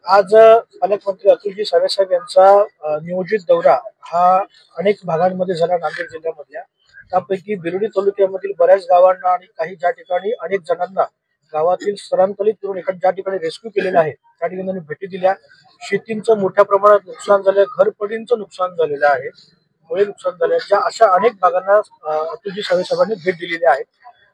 आज पालकमंत्री अतुलजी सावे साहेब यांचा नियोजित दौरा हा अनेक भागांमध्ये झाला नांदेड जिल्ह्यामधल्या. त्यापैकी बिलोली तालुक्यामधील बऱ्याच गावांना आणि काही ज्या ठिकाणी अनेक जणांना गावातील स्थलांतरित करून ज्या ठिकाणी रेस्क्यू केलेलं आहे त्या ठिकाणी त्यांनी भेटी दिल्या. शेतींचं मोठ्या प्रमाणात नुकसान झालंय, घरपडींचं नुकसान झालेलं आहे, मुळे नुकसान झालंय. अशा अनेक भागांना अतुलजी सावे साहेबांनी भेट दिलेली आहे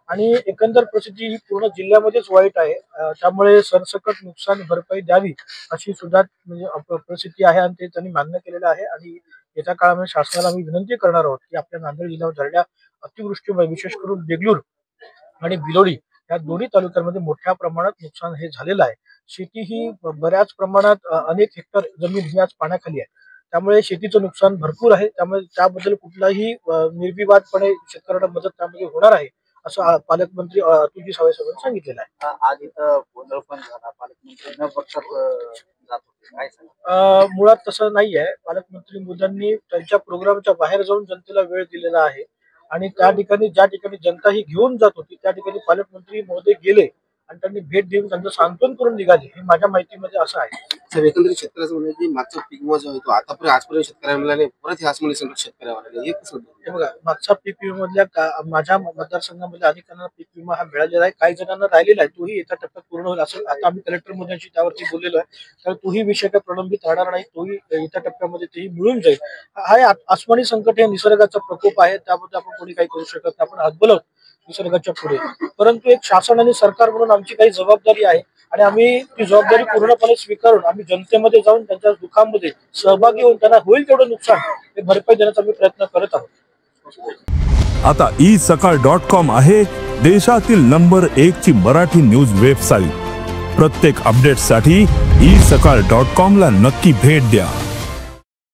आणि एकंदर परिस्थिती ही पूर्ण जिल्ह्यामध्येच वाईट आहे. त्यामुळे सरसकट नुकसान भरपाई द्यावी अशी सुद्धा म्हणजे परिस्थिती आहे आणि ते त्यांनी मान्य केलेलं आहे. आणि येत्या काळामध्ये शासनाला आम्ही विनंती करणार आहोत की आपल्या नांदेड जिल्ह्यावर झालेल्या अतिवृष्टीमुळे विशेष करून देगलूर आणि बिलोली या दोन्ही तालुक्यांमध्ये मोठ्या प्रमाणात नुकसान हे झालेलं आहे. शेती ही बऱ्याच प्रमाणात अनेक हेक्टर जमीन ही आज पाण्याखाली आहे. त्यामुळे शेतीचं नुकसान भरपूर आहे. त्यामुळे त्याबद्दल कुठलाही निर्विवादपणे शेतकऱ्यांना मदत त्यामध्ये होणार आहे असं पालकमंत्री अतुलजी सावे साहेबांनी सांगितलेलं आहे. आज इथं गोंधळ पण झाला, पालकमंत्री न बघतात जात होते, काय सांगा? मुळात तसं नाहीये. पालकमंत्री मोदींनी त्यांच्या प्रोग्रामच्या बाहेर जाऊन जनतेला वेळ दिलेला आहे आणि त्या ठिकाणी ज्या ठिकाणी जनता ही घेऊन जात होती त्या ठिकाणी पालकमंत्री महोदय गेले आणि त्यांनी भेट देऊन त्यांचं सांत्वन करून निघाले. हे माझ्या माहितीमध्ये असं आहे. सर, एकंदरीत शेतकऱ्याचं म्हणणं की मागचा पीक विमा जो होतो आतापर्यंत आजपर्यंत शेतकऱ्यांना मिळाला नाही, परत ह्याच मुळे संकट शेतकऱ्यावर हे कसं? हे बघा, मागचा पीक विम्यामधल्या माझ्या मतदारसंघामध्ये अनेकांना पीक विमा हा मिळालेला आहे, काही जणांना राहिलेला आहे. तोही येत्या टप्प्यात पूर्ण होईल असं आता आम्ही कलेक्टर मोदींशी त्यावरती बोललेलो आहे. तर तोही विषय काय प्रलंबित राहणार नाही, तोही येत्या टप्प्यामध्ये तेही मिळून जाईल. हा आसमानी संकट हे निसर्गाचा प्रकोप आहे, त्याबद्दल आपण कोणी काही करू शकत नाही, आपण हातबलवत निसर्गाच्या पुढे. परंतु एक शासन आणि सरकार म्हणून आमची काही जबाबदारी आहे आणि आम्ही ती जबाबदारी पूर्णपणे स्वीकारून आम्ही जनतेमध्ये जाऊन त्यांच्या दुःखामध्ये सहभागी होऊन त्यांना होईल तेवढं नुकसान हे भरपाई देण्याचा आम्ही प्रयत्न करत आहोत. आता isakal.com आहे देशातील नंबर 1 ची मराठी न्यूज वेबसाईट. प्रत्येक अपडेटसाठी isakal.com ला नक्की भेट द्या.